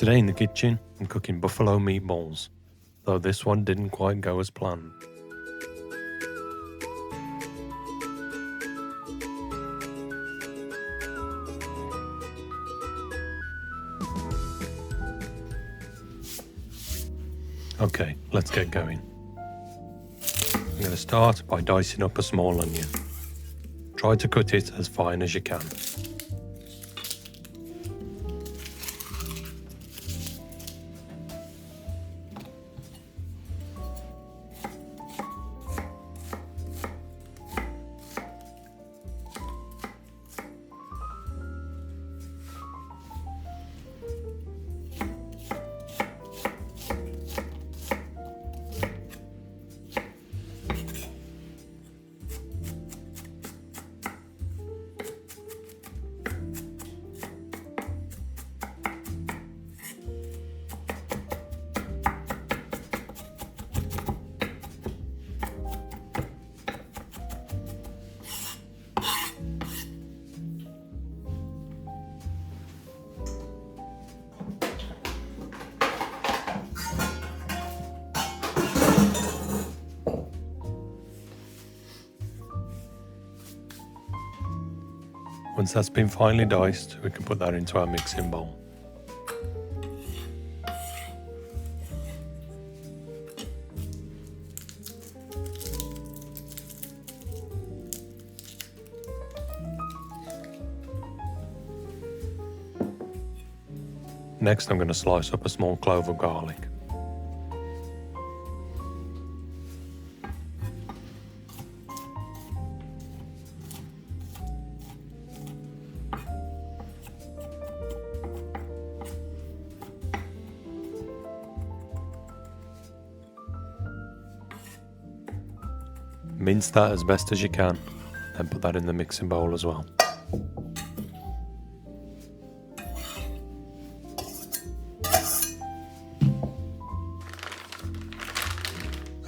Today in the kitchen, I'm cooking buffalo meatballs, though this one didn't quite go as planned. Okay, let's get going. I'm going to start by dicing up a small onion. Try to cut it as fine as you can. Once that's been finely diced, we can put that into our mixing bowl. Next, I'm going to slice up a small clove of garlic. Mince that as best as you can, then put that in the mixing bowl as well.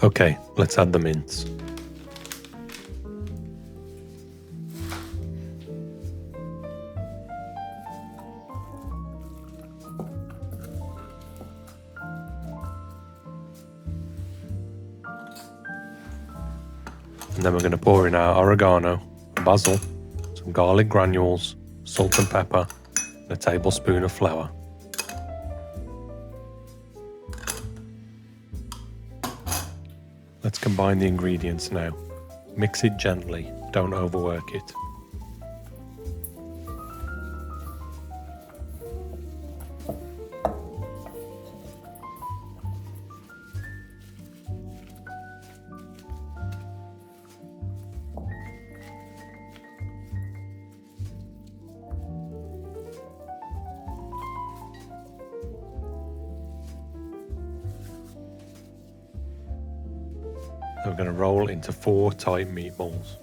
Okay, let's add the mince. And then we're going to pour in our oregano, basil, some garlic granules, salt and pepper, and a tablespoon of flour. Let's combine the ingredients now. Mix it gently, don't overwork it. Then we're going to roll into 4 tight meatballs.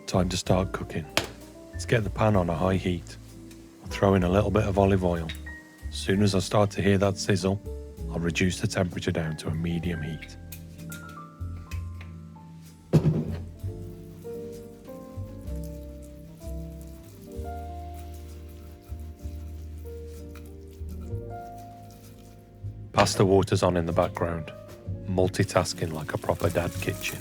Time to start cooking. Let's get the pan on a high heat. I'll throw in a little bit of olive oil. As soon as I start to hear that sizzle, I'll reduce the temperature down to a medium heat. Pasta water's on in the background, multitasking like a proper dad kitchen.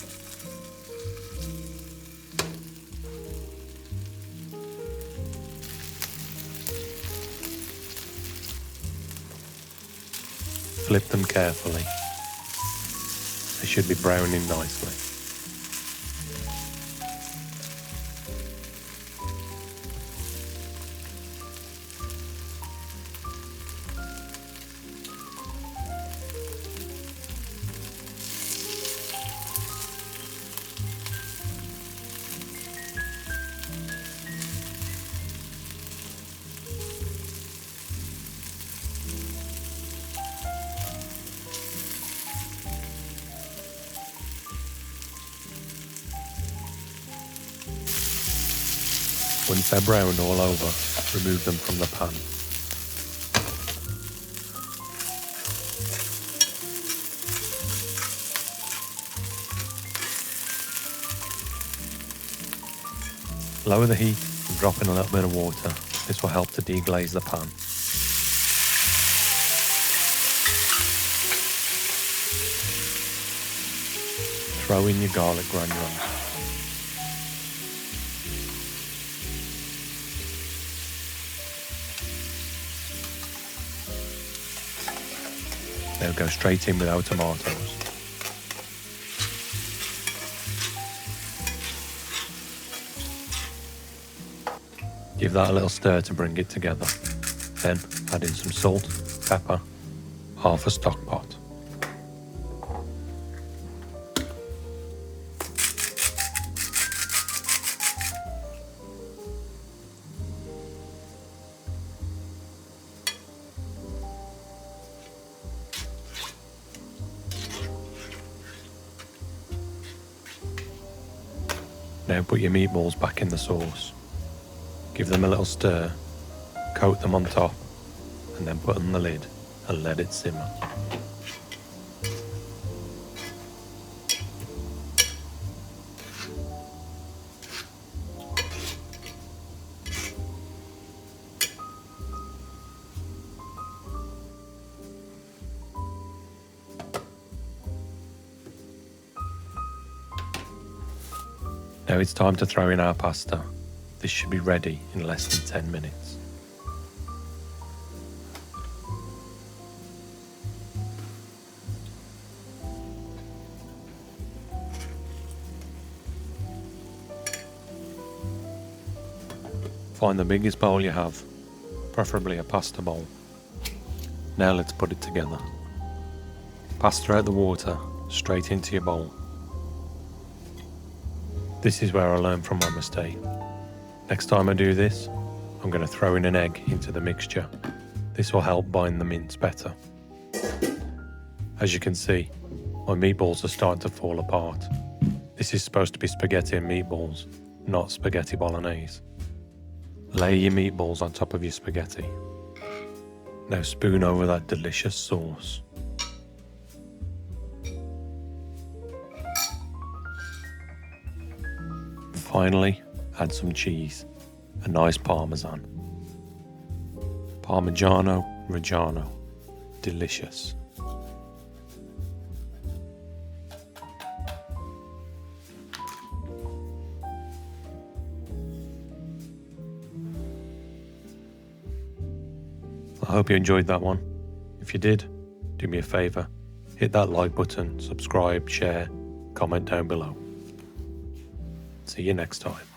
Flip them carefully. They should be browning nicely. Once they're browned all over, remove them from the pan. Lower the heat and drop in a little bit of water. This will help to deglaze the pan. Throw in your garlic granules. They'll go straight in with our tomatoes. Give that a little stir to bring it together. Then add in some salt, pepper, half a stock pot. Now put your meatballs back in the sauce. Give them a little stir, coat them on top, and then put on the lid and let it simmer. Now it's time to throw in our pasta. This should be ready in less than 10 minutes. Find the biggest bowl you have, preferably a pasta bowl. Now let's put it together. Pasta out the water, straight into your bowl. This is where I learned from my mistake. Next time I do this, I'm going to throw in an egg into the mixture. This will help bind the mince better. As you can see, my meatballs are starting to fall apart. This is supposed to be spaghetti and meatballs, not spaghetti bolognese. Lay your meatballs on top of your spaghetti. Now spoon over that delicious sauce. Finally, add some cheese, a nice Parmesan. Parmigiano Reggiano, delicious. I hope you enjoyed that one. If you did, do me a favour, hit that like button, subscribe, share, comment down below. See you next time.